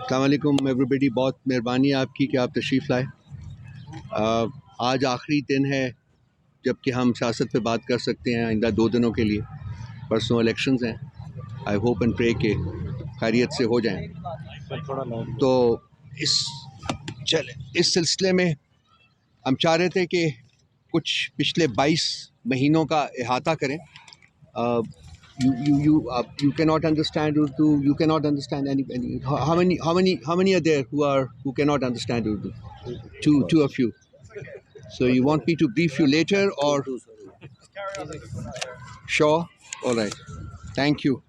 अस्सलाम वालेकुम एवरीबडी, बहुत मेहरबानी आपकी कि आप तशरीफ़ लाए। आज आखिरी दिन है जबकि हम सियासत पे बात कर सकते हैं आइंदा 2 दिनों के लिए। परसों इलेक्शंस हैं। आई होप एंड प्रे के खैरियत से हो जाएं। तो इस सिलसिले में हम चाह रहे थे कि कुछ पिछले 22 महीनों का इहाता करें। You cannot understand Urdu. You cannot understand any. How many are there who cannot understand Urdu? Two of you. So you want me to brief you later or? Sure. All right. Thank you.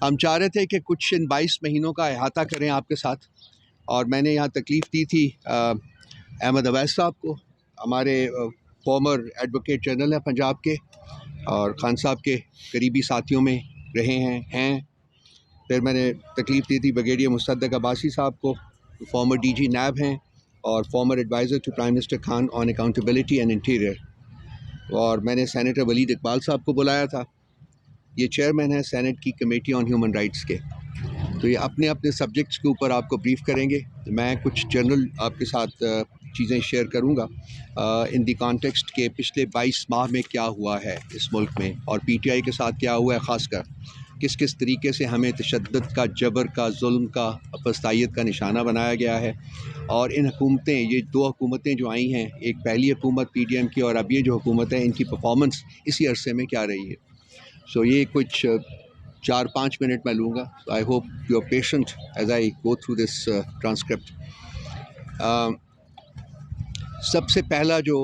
हम चाह रहे थे कि कुछ इन 22 महीनों का इहाता करें आपके साथ, और मैंने यहाँ तकलीफ़ दी थी अहमद अवैस साहब को, हमारे फॉर्मर एडवोकेट जनरल हैं पंजाब के और खान साहब के करीबी साथियों में रहे हैं। फिर मैंने तकलीफ़ दी थी ब्रिगेडियर मुसद्दक अब्बासी साहब को, फॉर्मर डीजी नैब हैं और former adviser to prime minister Khan on accountability and interior. और मैंने सेनेटर वलीद इकबाल साहब को बुलाया था, ये चेयरमैन है सेनेट की कमेटी ऑन ह्यूमन राइट्स के। तो ये अपने अपने सब्जेक्ट्स के ऊपर आपको ब्रीफ़ करेंगे। मैं कुछ जनरल आपके साथ चीज़ें शेयर करूँगा इन दी कॉन्टेक्स्ट के पिछले 22 माह में क्या हुआ है इस मुल्क में और पीटीआई के साथ क्या हुआ है, ख़ासकर किस किस तरीके से हमें तशद्दुद का, जबर का, जुल्म का, फस्तायत का निशाना बनाया गया है। और इन हुकूमतें, ये 2 हुकूमतें जो आई हैं, एक पहली हुकूमत पीडीएम की और अब ये जो हुकूमत है, इनकी परफॉर्मेंस इसी अरसे में क्या रही है। सो ये कुछ 4-5 मिनट मैं लूँगा। I hope you are patient as I go through this transcript. सबसे पहला जो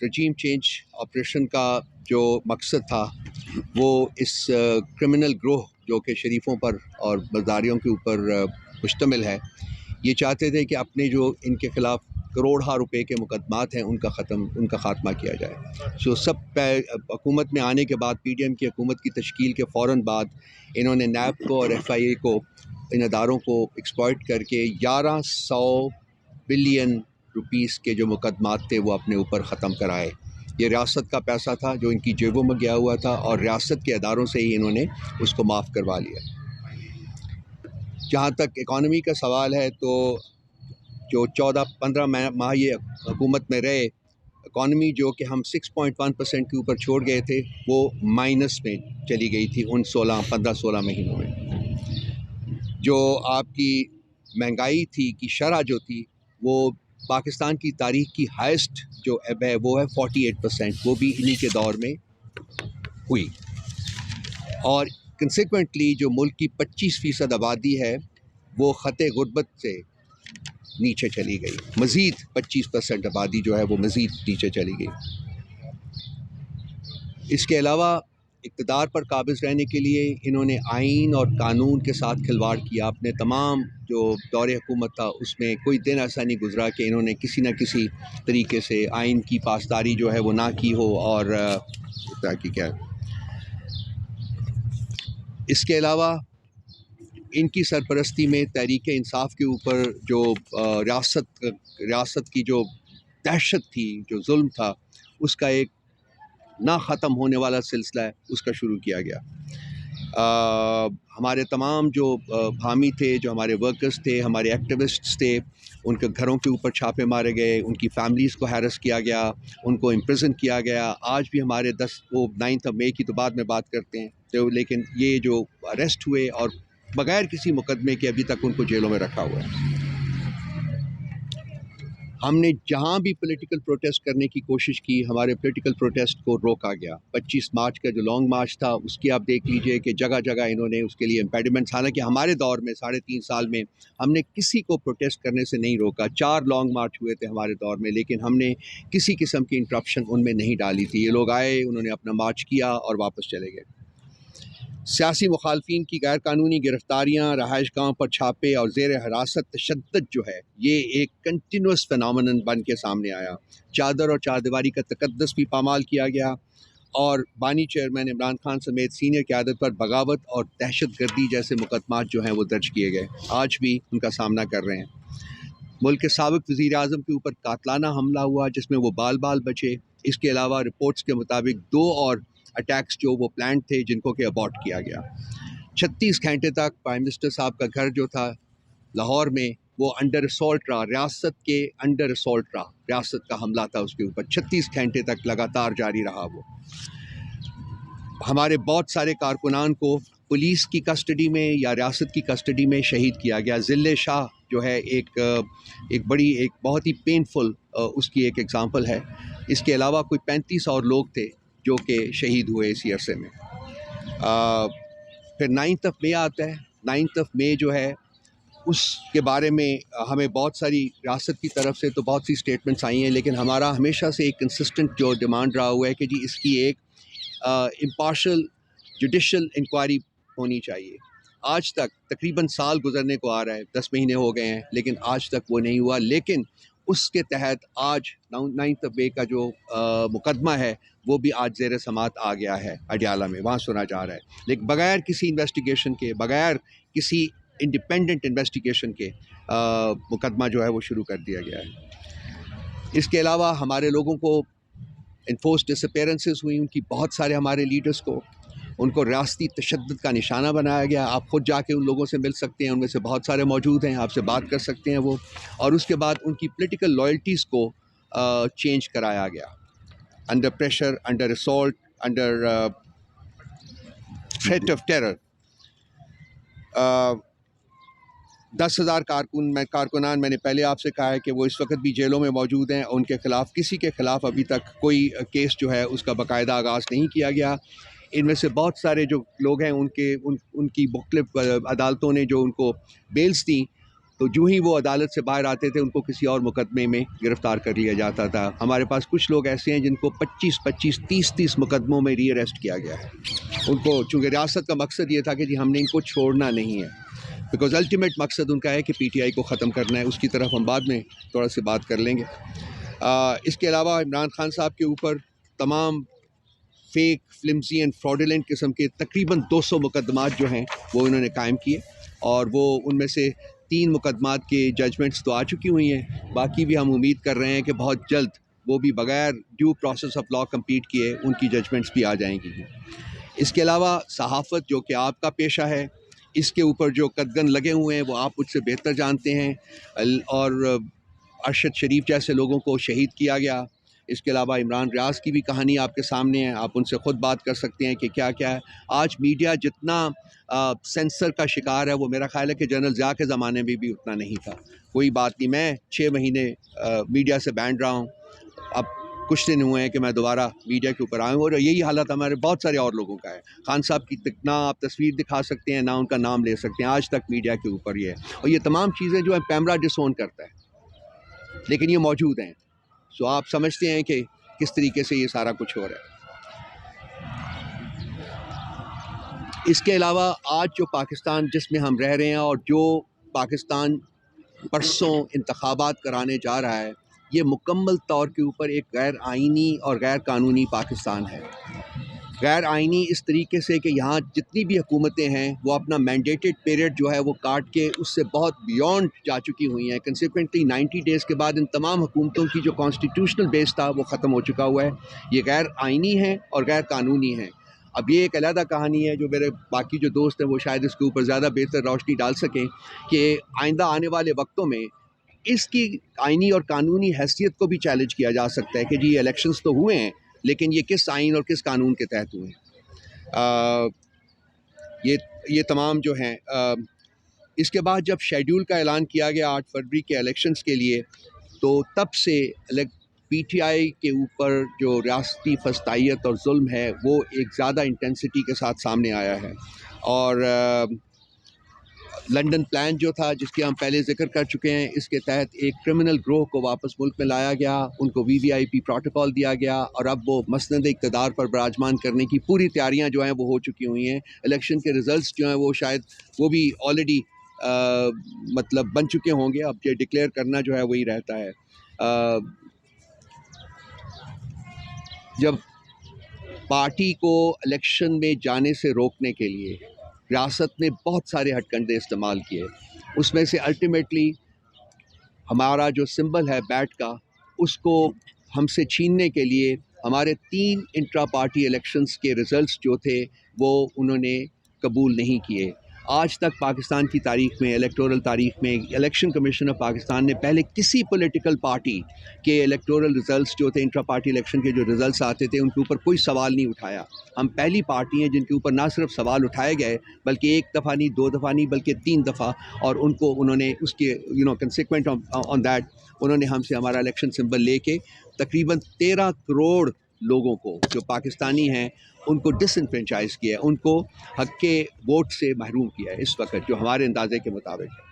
रजीम चेंज ऑपरेशन का जो मकसद था वो इस क्रिमिनल ग्रोह जो कि शरीफों पर और बज़ारियों के ऊपर मुश्तमिल है, ये चाहते थे कि अपने जो इनके ख़िलाफ़ करोड़ों रुपए के मुकदमात हैं उनका ख़ात्मा किया जाए। सो सब हुकूमत में आने के बाद, पीडीएम की हुकूमत की तश्कील के फ़ौरन बाद, इन्होंने नैब को और एफआईए को, इन अदारों को एक्सप्लॉइट करके 1100 बिलियन रुपीस के जो मुकदमात थे वो अपने ऊपर ख़त्म कराए। ये रियासत का पैसा था जो इनकी जेबों में गया हुआ था और रियासत के अदारों से ही इन्होंने उसको माफ़ करवा लिया। जहाँ तक इकॉनमी का सवाल है, तो जो 14-15 माह ये हुकूमत में रहे, इकॉनमी जो कि हम 6.1% के ऊपर छोड़ गए थे वो माइनस में चली गई थी उन 15-16 महीनों में। जो आपकी महंगाई थी की शरह जो थी वो पाकिस्तान की तारीख की हाईएस्ट जो अब है वो है 48%, वो भी इन्हीं के दौर में हुई। और कंसिक्वेंटली जो मुल्क की 25% आबादी है वो ख़ते गुर्बत से नीचे चली गई। मज़ीद 25% आबादी जो है वो मज़ीद नीचे चली गई। इसके अलावा इक़्तिदार पर काबिज़ रहने के लिए इन्होंने आइन और कानून के साथ खिलवाड़ किया। अपने तमाम जो दौरे हुकूमत था उसमें कोई दिन ऐसा नहीं गुज़रा कि इन्होंने किसी न किसी तरीके से आइन की पासदारी जो है वो ना की हो। और ताकि क्या, इसके अलावा इनकी सरपरस्ती में तहरीक इंसाफ के ऊपर जो रियासत की जो दहशत थी, जो जुल्म था, उसका एक ना ख़त्म होने वाला सिलसिला है, उसका शुरू किया गया। हमारे तमाम जो हामी थे, जो हमारे वर्कर्स थे, हमारे एक्टिविस्ट्स थे, उनके घरों के ऊपर छापे मारे गए, उनकी फैमिलीज़ को हैरस किया गया, उनको इम्प्रिजन किया गया। आज भी हमारे 9 मई की तो बाद में बात करते हैं, तो लेकिन ये जो अरेस्ट हुए और बग़ैर किसी मुकदमे के अभी तक उनको जेलों में रखा हुआ है। हमने जहाँ भी पॉलिटिकल प्रोटेस्ट करने की कोशिश की, हमारे पॉलिटिकल प्रोटेस्ट को रोका गया। 25 मार्च का जो लॉन्ग मार्च था उसकी आप देख लीजिए कि जगह जगह इन्होंने उसके लिए इम्पेडिमेंट्स, हालांकि हमारे दौर में 3.5 साल में हमने किसी को प्रोटेस्ट करने से नहीं रोका। 4 लॉन्ग मार्च हुए थे हमारे दौर में, लेकिन हमने किसी किस्म की इंटरप्शन उनमें नहीं डाली थी। ये लोग आए, उन्होंने अपना मार्च किया और वापस चले गए। सियासी मुखालफिन की गैर कानूनी गिरफ्तारियाँ, रहाइश गाँव पर छापे और ज़ेर हिरासत तशद्दुद जो है, ये एक कंटिन्यूस फिनोमेनन बन के सामने आया। चादर और चारदीवारी का तकद्दुस भी पामाल किया गया और बानी चेयरमैन इमरान खान समेत सीनियर क़यादत पर बगावत और दहशतगर्दी जैसे मुकदमात जो हैं वो दर्ज किए गए। आज भी उनका सामना कर रहे हैं। मुल्क के साबिक़ वज़ीर आज़म के ऊपर कातलाना हमला हुआ जिसमें वो बाल बाल बचे। इसके अलावा रिपोर्ट्स के मुताबिक 2 और अटैक्स जो वो प्लान थे जिनको कि अबॉर्ट किया गया। 36 घंटे तक प्राइम मिनिस्टर साहब का घर जो था लाहौर में वो अंडर असॉल्ट रहा, रियासत के अंडर असॉल्ट रहा, रियासत का हमला था उसके ऊपर, 36 घंटे तक लगातार जारी रहा वो। हमारे बहुत सारे कारकुनान को पुलिस की कस्टडी में या रियासत की कस्टडी में शहीद किया गया। ज़िले शाह जो है एक बहुत ही पेनफुल उसकी एक एग्ज़ाम्पल है। इसके अलावा कोई 35 और लोग थे जो कि शहीद हुए इसी अरसे में। फिर 9th ऑफ मे आता है। 9th ऑफ मे जो है उसके बारे में हमें बहुत सारी रियासत की तरफ से तो बहुत सी स्टेटमेंट्स आई हैं, लेकिन हमारा हमेशा से एक कंसिस्टेंट जो डिमांड रहा हुआ है कि जी इसकी एक इम्पार्शल जुडिशल इंक्वायरी होनी चाहिए। आज तक तकरीबन साल गुजरने को आ रहा है, 10 महीने हो गए हैं, लेकिन आज तक वो नहीं हुआ। लेकिन उसके तहत आज 9th ऑफ मे का जो मुकदमा है वो भी आज ज़ेर समात आ गया है अडियाला में, वहाँ सुना जा रहा है। लेकिन बगैर किसी इन्वेस्टिगेशन के, बगैर किसी इंडिपेंडेंट इन्वेस्टिगेशन के मुकदमा जो है वो शुरू कर दिया गया है। इसके अलावा हमारे लोगों को इन्फोर्स डिसअपेरेंसेस हुई, उनकी बहुत सारे हमारे लीडर्स को, उनको रियासती तशद्दुद का निशाना बनाया गया। आप ख़ुद जाके उन लोगों से मिल सकते हैं, उनमें से बहुत सारे मौजूद हैं, आपसे बात कर सकते हैं वो। और उसके बाद उनकी पॉलिटिकल लॉयल्टीज़ को चेंज कराया गया, under pressure, under assault, under threat of terror. 10,000 कारकुनान मैंने पहले आपसे कहा है कि वो इस वक्त भी जेलों में मौजूद हैं। उनके ख़िलाफ़, किसी के ख़िलाफ़ अभी तक कोई केस जो है उसका बाकायदा आगाज़ नहीं किया गया। इनमें से बहुत सारे जो लोग हैं उनकी मुख्तलिफ अदालतों ने जो उनको बेल्स दी, तो जो ही वो अदालत से बाहर आते थे उनको किसी और मुकदमे में गिरफ़्तार कर लिया जाता था। हमारे पास कुछ लोग ऐसे हैं जिनको 25-25, 30-30 मुकदमों में रीअरेस्ट किया गया है। उनको, चूँकि रियासत का मकसद ये था कि जी हमने इनको छोड़ना नहीं है, बिकॉज़ अल्टीमेट मकसद उनका है कि PTI को ख़त्म करना है। उसकी तरफ हम बाद में थोड़ा सी बात कर लेंगे। इसके अलावा इमरान खान साहब के ऊपर तमाम फेक, फ्लिम्सी एंड फ्रॉडुलेंट किस्म के तकरीबन 200 मुकदमात जो हैं वो इन्होंने कायम किए, और वो उनमें से 3 मुकदमात के जजमेंट्स तो आ चुकी हुई हैं। बाकी भी हम उम्मीद कर रहे हैं कि बहुत जल्द वो भी बग़ैर due process of law complete किए उनकी जजमेंट्स भी आ जाएंगी। इसके अलावा सहाफ़त, जो कि आपका पेशा है, इसके ऊपर जो कदगन लगे हुए हैं वो आप मुझसे बेहतर जानते हैं। और अरशद शरीफ जैसे लोगों को शहीद किया गया। इसके अलावा इमरान रियाज की भी कहानी आपके सामने है, आप उनसे ख़ुद बात कर सकते हैं कि क्या क्या है। आज मीडिया जितना सेंसर का शिकार है, वो मेरा ख़्याल है कि जनरल ज़िया के ज़माने में भी उतना नहीं था। कोई बात नहीं, मैं 6 महीने मीडिया से बैन रहा हूँ, अब कुछ दिन हुए हैं कि मैं दोबारा मीडिया के ऊपर आया हूँ, और यही हालत हमारे बहुत सारे और लोगों का है। खान साहब की ना आप तस्वीर दिखा सकते हैं, ना उनका नाम ले सकते हैं, आज तक मीडिया के ऊपर ये है। और ये तमाम चीज़ें जो है कैमरा डिसोन करता है, लेकिन ये मौजूद हैं। सो आप समझते हैं कि किस तरीके से ये सारा कुछ हो रहा है। इसके अलावा आज जो पाकिस्तान जिसमें हम रह रहे हैं, और जो पाकिस्तान परसों इंतखाबात कराने जा रहा है, ये मुकम्मल तौर के ऊपर एक गैर आइनी और गैर कानूनी पाकिस्तान है। गैर आइनी इस तरीके से कि यहाँ जितनी भी हुकूमतें हैं वो अपना मैंडेटेड पीरियड जो है वो काट के उससे बहुत बियॉन्ड जा चुकी हुई हैं। कंसिक्वेंटली 90 डेज़ के बाद इन तमाम हुकूमतों की जो कॉन्स्टिट्यूशनल बेस था वो ख़त्म हो चुका हुआ है। ये गैर आइनी है और गैर कानूनी है। अब ये एक अलहदा कहानी है, जो मेरे बाकी जो दोस्त हैं वो शायद इसके ऊपर ज़्यादा बेहतर रोशनी डाल सकें कि आइंदा आने वाले वक्तों में इसकी आइनी और कानूनी हैसियत को भी चैलेंज किया जा सकता है कि जी इलेक्शंस तो हुए हैं, लेकिन ये किस आइन और किस कानून के तहत हुए हैं। ये तमाम जो हैं। इसके बाद जब शेड्यूल का ऐलान किया गया 8 फरवरी के इलेक्शंस के लिए, तो तब से PTI के ऊपर जो रियासती फस्तायत और जुल्म है वो एक ज़्यादा इंटेंसिटी के साथ सामने आया है। और लंदन प्लान जो था, जिसके हम पहले जिक्र कर चुके हैं, इसके तहत एक क्रिमिनल ग्रोह को वापस मुल्क में लाया गया, उनको VVIP प्रोटोकॉल दिया गया, और अब वो मसनद इक़्तिदार पर विराजमान करने की पूरी तैयारियां जो हैं वो हो चुकी हुई हैं। इलेक्शन के रिज़ल्ट्स जो हैं वो शायद वो भी ऑलरेडी मतलब बन चुके होंगे। अब ये डिक्लेयर करना जो है वही रहता है। जब पार्टी को इलेक्शन में जाने से रोकने के लिए रियासत ने बहुत सारे हथकंडे इस्तेमाल किए, उसमें से अल्टीमेटली हमारा जो सिंबल है बैट का, उसको हमसे छीनने के लिए हमारे 3 इंट्रा पार्टी इलेक्शंस के रिज़ल्ट्स जो थे वो उन्होंने कबूल नहीं किए। आज तक पाकिस्तान की तारीख में, इलेक्टोरल तारीख में, इलेक्शन कमीशन ऑफ पाकिस्तान ने पहले किसी पॉलिटिकल पार्टी के इलेक्टोरल रिजल्ट्स जो थे, इंट्रा पार्टी इलेक्शन के जो रिजल्ट्स आते थे, उनके ऊपर कोई सवाल नहीं उठाया। हम पहली पार्टी हैं जिनके ऊपर ना सिर्फ सवाल उठाए गए, बल्कि एक दफ़ा नहीं, दो दफ़ा नहीं, बल्कि 3 दफ़ा, और उनको उन्होंने उसके कंसिक्वेंट ऑन दैट उन्होंने हमसे हमारा इलेक्शन सिंबल लेके तकरीबन 13 करोड़ लोगों को जो पाकिस्तानी हैं उनको डिसइनफ्रेंचाइज किया है, उनको हक के वोट से महरूम किया है इस वक्त, जो हमारे अंदाजे के मुताबिक है।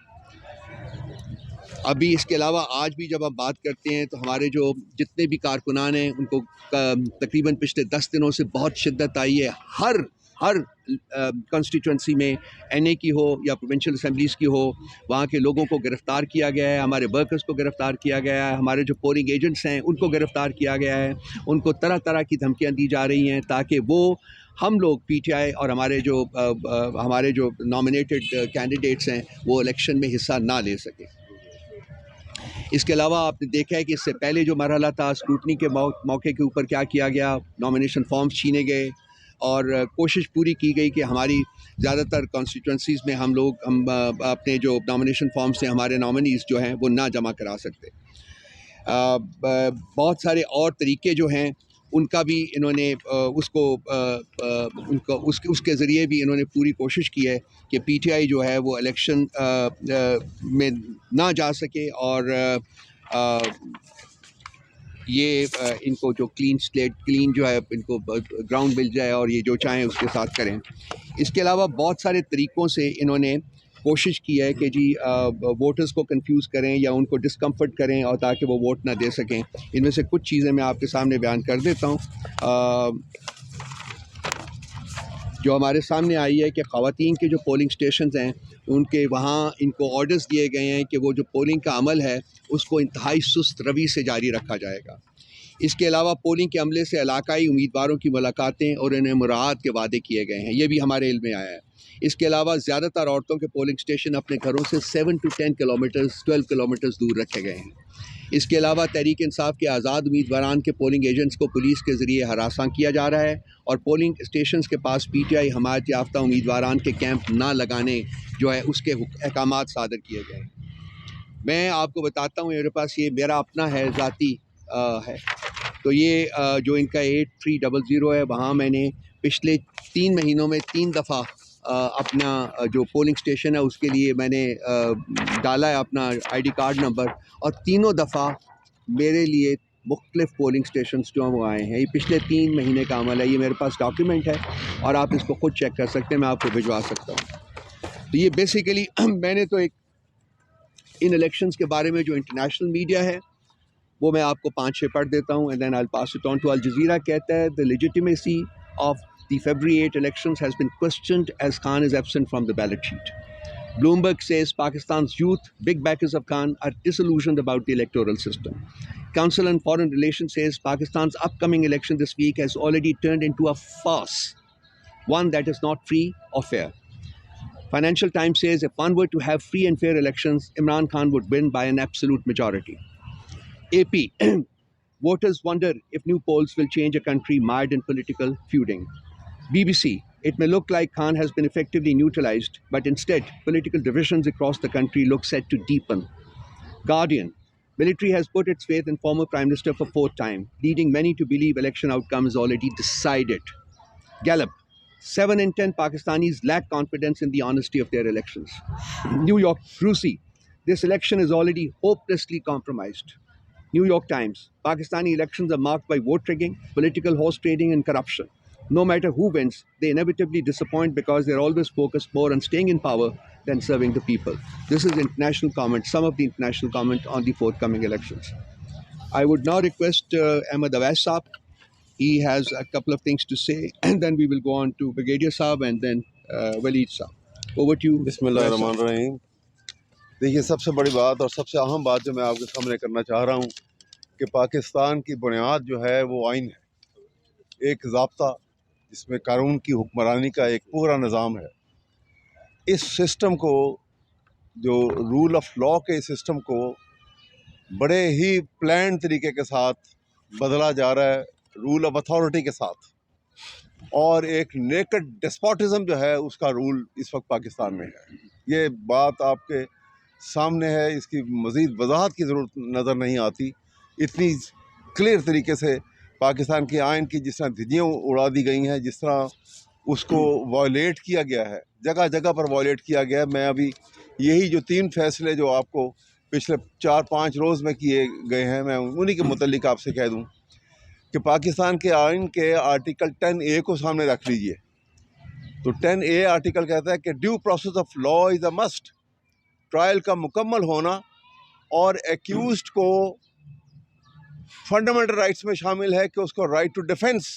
अभी इसके अलावा आज भी जब हम बात करते हैं तो हमारे जो जितने भी कारकुनान हैं उनको तकरीबन पिछले 10 दिनों से बहुत शिद्दत आई है। हर कॉन्स्टिट्यूंसी में एनए की हो या प्रोविंशियल असम्बलीज़ की हो, वहाँ के लोगों को गिरफ़्तार किया गया है, हमारे वर्कर्स को गिरफ़्तार किया गया है, हमारे जो पोलिंग एजेंट्स हैं उनको गिरफ़्तार किया गया है, उनको तरह तरह की धमकियाँ दी जा रही हैं ताकि वो हम लोग पीटीआई और हमारे जो नॉमिनेटेड कैंडिडेट्स हैं वो इलेक्शन में हिस्सा ना ले सकें। इसके अलावा आपने देखा है कि इससे पहले जो मरहला था, स्क्रूटनी के मौके के ऊपर क्या किया गया, नॉमिनेशन फॉर्म्स छीने गए और कोशिश पूरी की गई कि हमारी ज़्यादातर कॉन्स्टिट्यूंसीज़ में हम अपने जो नॉमिनेशन फॉर्म्स हैं, हमारे नॉमिनीज़ जो हैं वो ना जमा करा सकते। बहुत सारे और तरीके जो हैं उनका भी इन्होंने उसके ज़रिए भी इन्होंने पूरी कोशिश की है कि पीटीआई जो है वो इलेक्शन में ना जा सके और इनको जो क्लीन जो है इनको ग्राउंड मिल जाए और ये जो चाहें उसके साथ करें। इसके अलावा बहुत सारे तरीक़ों से इन्होंने कोशिश की है कि जी वोटर्स को कंफ्यूज करें या उनको डिस्कम्फर्ट करें और ताकि वो वोट ना दे सकें। इनमें से कुछ चीज़ें मैं आपके सामने बयान कर देता हूँ। जो हमारे सामने आई है कि ख़वातीन के जो पोलिंग स्टेशंस हैं उनके वहाँ इनको ऑर्डर्स दिए गए हैं कि वो जो पोलिंग का अमल है उसको इंतहाई सुस्त रवि से जारी रखा जाएगा। इसके अलावा पोलिंग के अमले से इलाकाई उम्मीदवारों की मुलाकातें और उन्हें मुराद के वादे किए गए हैं, ये भी हमारे इल्म में आया है। इसके अलावा ज़्यादातर औरतों के पोलिंग स्टेशन अपने घरों से 7 to 10 किलोमीटर्स 12 किलोमीटर्स दूर रखे गए हैं। इसके अलावा तहरीक इंसाफ के आज़ाद उम्मीदवारान के पोलिंग एजेंट्स को पुलिस के ज़रिए हरासा किया जा रहा है और पोलिंग स्टेशन के पास पीटीआई हमायत याफ्ता उम्मीदवारान के कैंप ना लगाने जो है उसके अहकामात सादर किए गए हैं। मैं आपको बताता हूँ, मेरे पास ये मेरा अपना है, ज़ाती है, तो ये जो इनका 8300 है, वहाँ मैंने पिछले 3 महीनों में 3 दफ़ा अपना जो पोलिंग स्टेशन है उसके लिए मैंने डाला है अपना आईडी कार्ड नंबर, और तीनों दफ़ा मेरे लिए मुख्तलिफ पोलिंग स्टेशंस जो हैं वो आए हैं। ये पिछले 3 महीने का अमल है, ये मेरे पास डॉक्यूमेंट है और आप इसको ख़ुद चेक कर सकते हैं, मैं आपको भिजवा सकता हूँ। तो ये बेसिकली मैंने तो एक इन इलेक्शंस के बारे में जो इंटरनेशनल मीडिया है वो मैं आपको 5-6 पढ़ देता हूँ and then I will pass it on to Al Jazeera. कहता है the legitimacy of the February 8 elections has been questioned as Khan is absent from the ballot sheet. Bloomberg says Pakistan's youth, big backers of Khan, are disillusioned about the electoral system. Council on Foreign Relations says Pakistan's upcoming election this week has already turned into a farce, one that is not free or fair. Financial Times says if one were to have free and fair elections, Imran Khan would win by an absolute majority. AP, voters wonder if new polls will change a country mired in political feuding. BBC, it may look like Khan has been effectively neutralized, but instead, political divisions across the country look set to deepen. Guardian, military has put its faith in former Prime Minister for 4th time, leading many to believe election outcome is already decided. Gallup, 7 in 10 Pakistanis lack confidence in the honesty of their elections. New York, Rusi, this election is already hopelessly compromised. New York Times, Pakistani elections are marked by vote rigging, political horse trading and corruption. No matter who wins, they inevitably disappoint because they're always focused more on staying in power than serving the people. This is international comment, some of the international comment on the forthcoming elections. I would now request Ahmed Awais Saab. He has a couple of things to say, and then we will go on to Brigadier Saab and then Waleed Saab. Over to you. बिस्मिल्लाहिर्रहमानिर्रहीम। देखिए, सबसे बड़ी बात और सबसे अहम बात जो मैं आपके सामने करना चाह रहा हूँ कि पाकिस्तान की बुनियाद जो है वो आइन है, एक ज़ाब्ता जिसमें कानून की हुक्मरानी का एक पूरा निज़ाम है। इस सिस्टम को, जो रूल ऑफ लॉ के सिस्टम को बड़े ही प्लान तरीके के साथ बदला जा रहा है रूल ऑफ अथॉरिटी के साथ। और एक नेकेड डेस्पोटिज्म जो है उसका रूल इस वक्त पाकिस्तान में है। ये बात आपके सामने है, इसकी मज़ीद वजाहत की ज़रूरत नज़र नहीं आती। इतनी क्लियर तरीके से पाकिस्तान के आइन की जिस तरह धज्जियाँ उड़ा दी गई हैं, जिस तरह उसको वायलेट किया गया है, जगह जगह पर वायलेट किया गया है। मैं अभी यही जो 3 फैसले जो आपको पिछले 4-5 रोज़ में किए गए हैं, मैं उन्हीं के मुतल्लिक आपसे कह दूं कि पाकिस्तान के आइन के आर्टिकल 10A को सामने रख लीजिए। तो 10A आर्टिकल कहता है कि due process of law is a must. Trial का मुकम्मल होना और एक्यूज्ड को फंडामेंटल राइट्स में शामिल है कि उसको राइट टू डिफेंस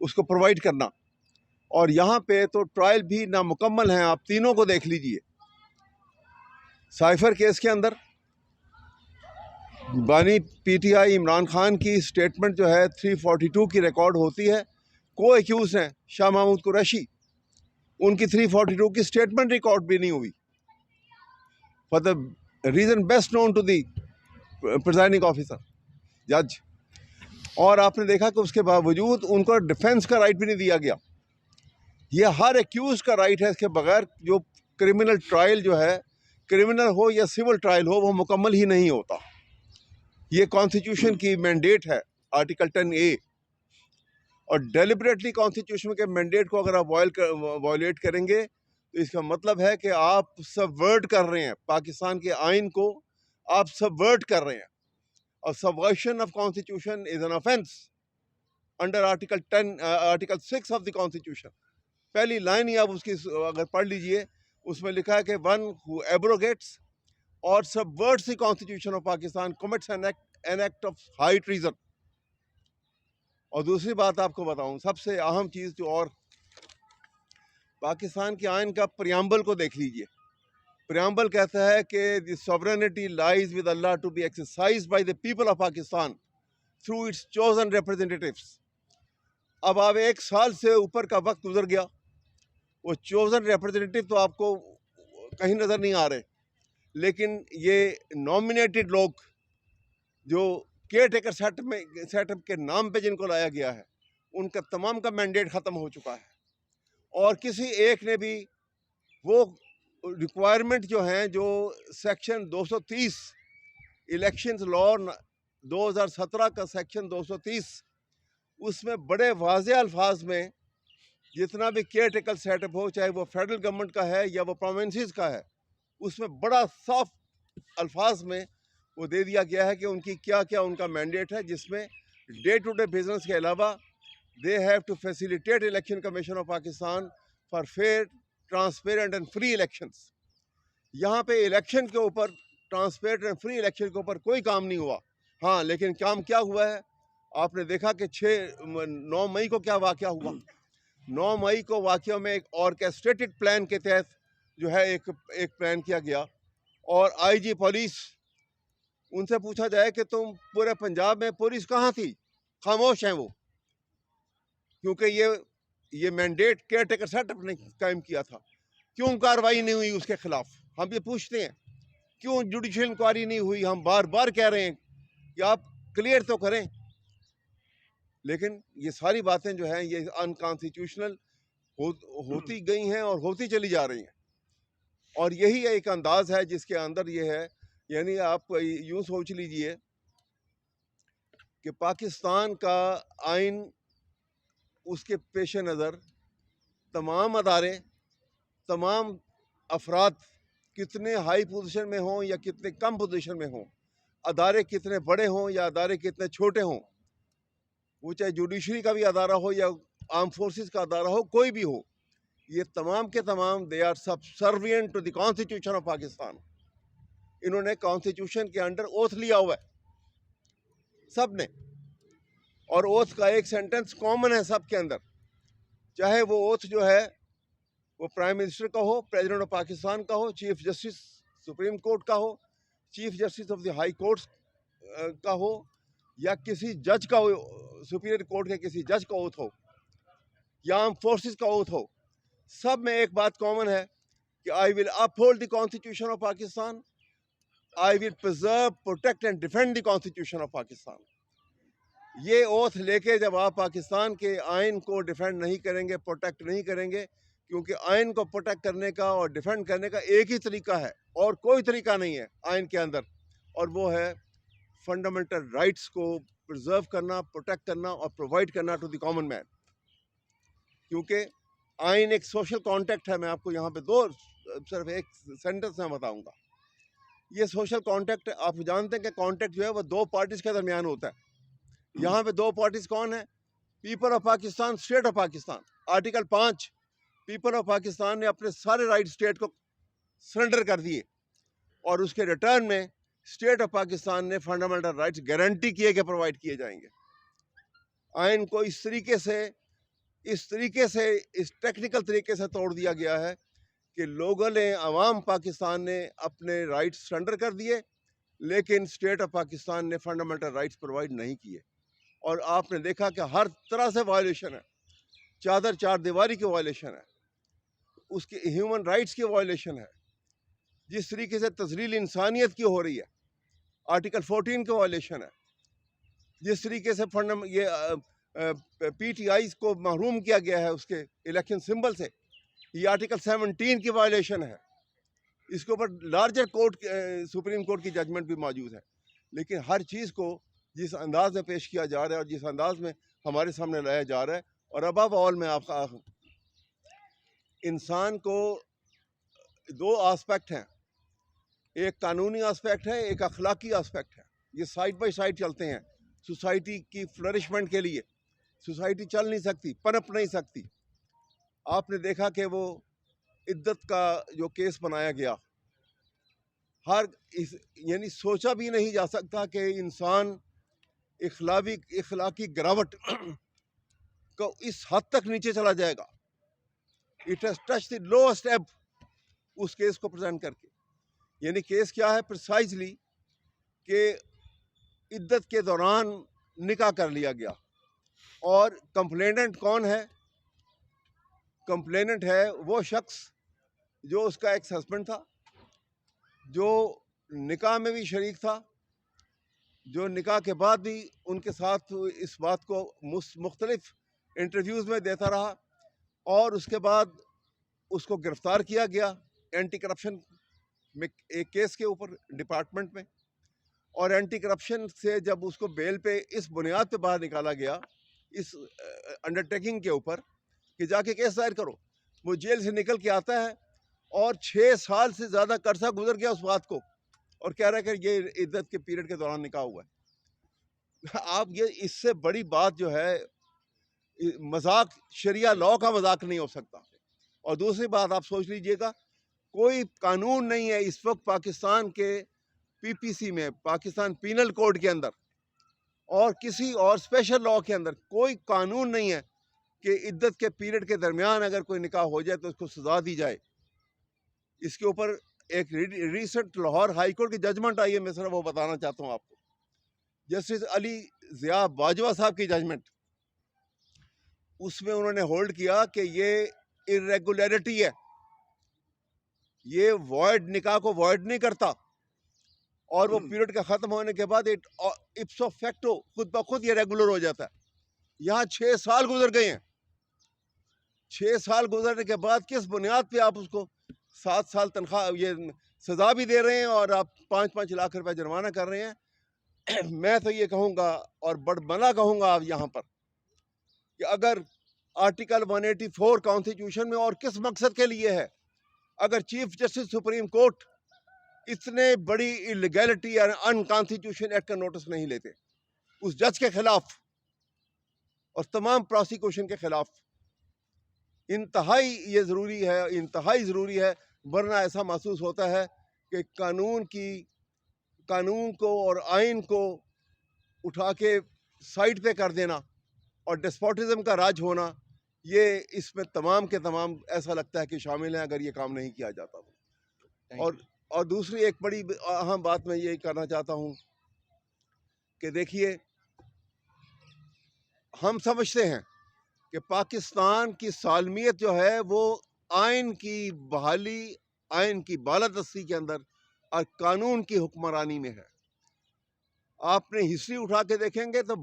उसको प्रोवाइड करना। और यहाँ पे तो ट्रायल भी नामुकम्मल हैं। आप तीनों को देख लीजिए। साइफर केस के अंदर बानी पीटीआई इमरान खान की स्टेटमेंट जो है 342 की रिकॉर्ड होती है। को एक्यूज हैं शाह महमूद कुरैशी, उनकी 342 की स्टेटमेंट रिकॉर्ड भी नहीं हुई for the reason best known to the presiding officer जज। और आपने देखा कि उसके बावजूद उनको डिफेंस का राइट भी नहीं दिया गया। ये हर एक्यूज का राइट है, इसके बगैर जो क्रिमिनल ट्रायल जो है, क्रिमिनल हो या सिविल ट्रायल हो, वो मुकम्मल ही नहीं होता। ये कॉन्स्टिट्यूशन की मैंडेट है आर्टिकल 10A। और डेलिबरेटली कॉन्स्टिट्यूशन के मैंडेट को अगर आप वायलेट करेंगे तो इसका मतलब है कि आप सबवर्ट कर रहे हैं पाकिस्तान के आइन को, आप सबवर्ट कर रहे हैं। और subversion of constitution is an offence under article 6 of the constitution. पहली लाइन ही आप उसकी अगर पढ़ लीजिए, उसमें लिखा है कि वन हु एब्रोगेट्स और subverts the constitution of Pakistan commits an act of high treason. और दूसरी बात आपको बताऊं, सबसे अहम चीज़ जो, और पाकिस्तान के आइन का प्रियम्बल को देख लीजिए। प्रियम्बल कहता है कि the sovereignty lies with Allah to be exercised by the people of Pakistan through its chosen representatives. अब आप 1 साल से ऊपर का वक्त गुजर गया, वो चोजन रिप्रेजेंटेटिव तो आपको कहीं नज़र नहीं आ रहे, लेकिन ये नॉमिनेटेड लोग जो केयर टेकर सेटअप के नाम पे जिनको लाया गया है, उनका तमाम का मैंडेट ख़त्म हो चुका है। और किसी एक ने भी वो रिक्वायरमेंट जो हैं, जो सेक्शन 230 इलेक्शंस लॉ 2017 का सेक्शन 230, उसमें बड़े वाज़े अल्फाज में जितना भी केयर टेकर सेटअप हो, चाहे वो फेडरल गवर्नमेंट का है या वो प्रोविंसेस का है, उसमें बड़ा साफ अल्फाज में वो दे दिया गया है कि उनकी क्या क्या उनका मैंडेट है, जिसमें डे टू डे बिजनेस के अलावा they have to facilitate election commission of Pakistan for fair transparent and free elections. यहाँ पे इलेक्शन के ऊपर, ट्रांसपेरेंट एंड फ्री इलेक्शन के ऊपर कोई काम नहीं हुआ। हाँ, लेकिन काम क्या हुआ है, आपने देखा कि 9 मई को क्या वाक़या हुआ। 9 मई को वाक़या में एक ऑर्केस्ट्रेटेड प्लान के तहत जो है एक प्लान किया गया। और आईजी पुलिस, उनसे पूछा जाए कि तुम पूरे पंजाब में पुलिस कहाँ थी, खामोश हैं वो, क्योंकि ये मैंडेट केयर टेकर सेटअप ने कायम किया था। क्यों कार्रवाई नहीं हुई उसके खिलाफ, हम ये पूछते हैं। क्यों जुडिशल इंक्वायरी नहीं हुई, हम बार बार कह रहे हैं कि आप क्लियर तो करें। लेकिन ये सारी बातें जो हैं ये अनकॉन्स्टिट्यूशनल होती गई हैं और होती चली जा रही हैं। और यही एक अंदाज है जिसके अंदर ये है, यानी आप यूँ सोच लीजिए कि पाकिस्तान का आइन, उसके पेश नज़र तमाम अदारे, तमाम अफराद कितने हाई पोजीशन में हों या कितने कम पोजीशन में हों, अदारे कितने बड़े हों या अदारे कितने छोटे हों, वो चाहे जुडिशरी का भी अदारा हो या आर्म फोर्सेस का अदारा हो, कोई भी हो, ये तमाम के तमाम they are subservient to the constitution of Pakistan. इन्होंने कॉन्स्टिट्यूशन के अंडर ओथ लिया हुआ है सब ने। और ओथ का एक सेंटेंस कॉमन है सब के अंदर, चाहे वो ओथ जो है वो प्राइम मिनिस्टर का हो, प्रेसिडेंट ऑफ पाकिस्तान का हो, चीफ जस्टिस सुप्रीम कोर्ट का हो, chief justice of the high courts का हो, या किसी जज का हो, सुपीरियर कोर्ट के किसी जज का ओथ हो, या आर्म फोर्सेस का ओथ हो, सब में एक बात कॉमन है कि I will uphold the constitution of Pakistan, I will preserve, protect and defend the constitution of Pakistan. ये ओथ लेके जब आप पाकिस्तान के आइन को डिफेंड नहीं करेंगे, प्रोटेक्ट नहीं करेंगे, क्योंकि आइन को प्रोटेक्ट करने का और डिफेंड करने का एक ही तरीका है और कोई तरीका नहीं है आइन के अंदर, और वो है फंडामेंटल राइट्स को प्रिजर्व करना, प्रोटेक्ट करना और प्रोवाइड करना टू द कॉमन मैन। क्योंकि आइन एक सोशल कॉन्ट्रैक्ट है। मैं आपको यहाँ पे सिर्फ एक सेंटेंस में बताऊंगा। ये सोशल कॉन्ट्रैक्ट, आप जानते हैं कि कॉन्ट्रैक्ट जो है वो दो पार्टीज के दरमियान होता है। यहाँ पे दो पार्टीज कौन है? People of Pakistan, state of Pakistan. Article 5, people of Pakistan ने अपने सारे राइट स्टेट को सरेंडर कर दिए और उसके रिटर्न में स्टेट ऑफ पाकिस्तान ने फंडामेंटल राइट्स गारंटी किए कि प्रोवाइड किए जाएंगे। आइन को इस तरीके से इस टेक्निकल तरीके से तोड़ दिया गया है कि लोगों ने, अवाम पाकिस्तान ने अपने राइट्स सरेंडर कर दिए, लेकिन स्टेट ऑफ पाकिस्तान ने फंडामेंटल राइट्स प्रोवाइड नहीं किए। और आपने देखा कि हर तरह से वायलेशन है, चादर चार दीवारी की वायलेशन है, उसकी ह्यूमन राइट्स की वायलेशन है, जिस तरीके से तजलील इंसानियत की हो रही है, आर्टिकल 14 की वायलेशन है, जिस तरीके से PTIs को महरूम किया गया है उसके इलेक्शन सिंबल से, ये आर्टिकल 17 की वायलेशन है। इसके ऊपर लार्जर कोर्ट, सुप्रीम कोर्ट की जजमेंट भी मौजूद है। लेकिन हर चीज़ को जिस अंदाज में पेश किया जा रहा है और जिस अंदाज में हमारे सामने लाया जा रहा है, और अबव ऑल में आपका इंसान को दो आस्पेक्ट हैं, एक कानूनी आस्पेक्ट है, एक अखलाकी आस्पेक्ट है। ये साइड बाय साइड चलते हैं। सोसाइटी की फ्लरिशमेंट के लिए सोसाइटी चल नहीं सकती, पनप नहीं सकती। आपने देखा कि वो इद्दत का जो केस बनाया गया, यानी सोचा भी नहीं जा सकता कि इंसान इखलाकी गिरावट को इस हद तक नीचे चला जाएगा। It has touch the lowest एब उस केस को प्रेजेंट करके। यानी केस क्या है प्रिसाइजली कि इद्दत के दौरान निकाह कर लिया गया। और कंप्लेनेंट कौन है? कंप्लेनेंट है वो शख्स जो उसका एक्स हस्बैंड था, जो निकाह में भी शरीक था, जो निकाह के बाद भी उनके साथ इस बात को मुख्तलिफ इंटरव्यूज़ में देता रहा, और उसके बाद उसको गिरफ़्तार किया गया एंटी करप्शन में एक केस के ऊपर डिपार्टमेंट में। और एंटी करप्शन से जब उसको बेल पे इस बुनियाद पे बाहर निकाला गया, इस अंडरटेकिंग के ऊपर कि जाके केस दायर करो, वो जेल से निकल के आता है और 6 साल से ज़्यादा कर्सा गुजर गया उस बात को, और कह रहा है कि ये इद्दत के पीरियड के दौरान निकाह हुआ है। आप ये, इससे बड़ी बात जो है, मजाक, शरिया लॉ का मजाक नहीं हो सकता। और दूसरी बात आप सोच लीजिएगा, कोई कानून नहीं है इस वक्त पाकिस्तान के PPC में, पाकिस्तान पीनल कोड के अंदर और किसी और स्पेशल लॉ के अंदर कोई कानून नहीं है कि इद्दत के पीरियड के दरमियान अगर कोई निकाह हो जाए तो उसको सजा दी जाए। इसके ऊपर एक रिसेंट लाहौर हाई कोर्ट की जजमेंट आई है, मैं सिर्फ वो बताना चाहता हूँ आपको। जस्टिस अली ज़िया बाजवा साहब की जजमेंट, उसमें उन्होंने होल्ड किया कि ये इरेगुलरिटी है, ये वॉइड, निकाह को वॉइड नहीं करता, और वो पीरियड का ख़त्म होने के बाद इप्सो फैक्टो खुद ब खुद ये रेगुलर हो जाता है। यहाँ 6 साल गुजर गए हैं। 6 साल गुजरने के बाद किस बुनियाद पे आप उसको 7 साल तनख्वाह, ये सज़ा भी दे रहे हैं और आप 5-5 लाख रुपए जुर्माना कर रहे हैं? मैं तो ये कहूँगा और बड़बना कहूँगा आप यहाँ पर कि अगर आर्टिकल 184 कॉन्स्टिट्यूशन में और किस मकसद के लिए है, अगर चीफ जस्टिस सुप्रीम कोर्ट इतने बड़ी इलीगैलिटी या अनकॉन्स्टिट्यूशन एक्ट का नोटिस नहीं लेते उस जज के खिलाफ और तमाम प्रोसिक्यूशन के खिलाफ, इंतहाई ये ज़रूरी है, इंतहाई ज़रूरी है। वरना ऐसा महसूस होता है कि कानून को और आइन को उठा के साइड पे कर देना और डेस्पोटिज्म का राज होना, ये इसमें तमाम के तमाम ऐसा लगता है कि शामिल हैं अगर ये काम नहीं किया जाता तो। और दूसरी एक बड़ी अहम बात मैं ये करना चाहता हूँ कि देखिए, हम समझते हैं कि पाकिस्तान की सालमियत जो है वो आइन की बहाली, आइन की बालादस्ती के अंदर और कानून की हुक्मरानी में है। आपने हिस्ट्री उठा के देखेंगे तो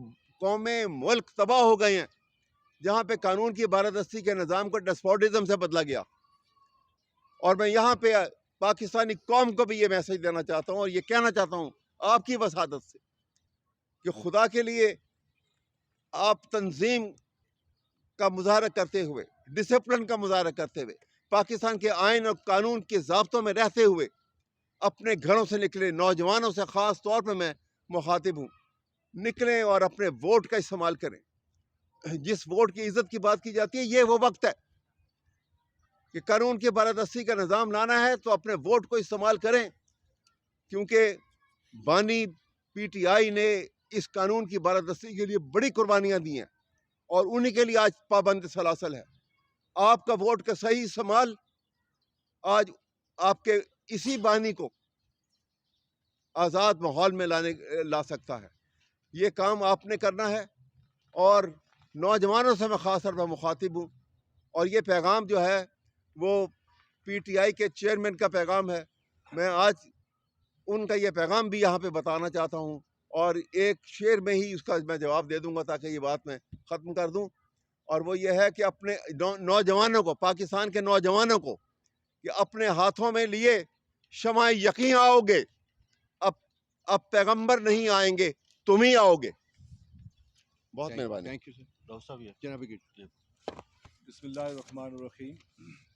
कौमें, मुल्क तबाह हो गए हैं, जहाँ पे कानून की बारादस्ती के निज़ाम को डेस्पोटिज्म से बदला गया। और मैं यहाँ पे पाकिस्तानी कौम को भी ये मैसेज देना चाहता हूँ और ये कहना चाहता हूँ आपकी वसादत से कि खुदा के लिए आप तंजीम का मुजाहरा करते हुए, डिसिप्लिन का मुजाहरा करते हुए, पाकिस्तान के आइन और कानून के ज़ाब्तों में रहते हुए अपने घरों से निकले नौजवानों से ख़ास तौर पर मैं मुखातिब हूँ, निकलें और अपने वोट का इस्तेमाल करें। जिस वोट की इज़्ज़त की बात की जाती है, ये वो वक्त है कि कानून की बारादस्ती का निज़ाम लाना है तो अपने वोट को इस्तेमाल करें, क्योंकि बानी PTI ने इस कानून की बारादस्ती के लिए बड़ी कुर्बानियाँ दी हैं और उन्हीं के लिए आज पाबंद सलासल है। आपका वोट का सही इस्तेमाल आज आपके इसी बानी को आज़ाद माहौल में ला सकता है। ये काम आपने करना है और नौजवानों से मैं ख़ास तौर पर मुखातिब हूँ और ये पैगाम जो है वो PTI के चेयरमैन का पैगाम है। मैं आज उनका ये पैगाम भी यहाँ पे बताना चाहता हूँ और एक शेर में ही उसका मैं जवाब दे दूँगा ताकि ये बात मैं ख़त्म कर दूँ। और वो ये है कि अपने नौजवानों को, पाकिस्तान के नौजवानों को, कि अपने हाथों में लिए शमाए यकीन आओगे, अब पैगंबर नहीं आएंगे, तुम ही आओगे। बहुत मेहरबानी। Thank you sir. डॉक्टर साहब ये जनाब बिस्मिल्लाहिर्रहमानिर्रहीम।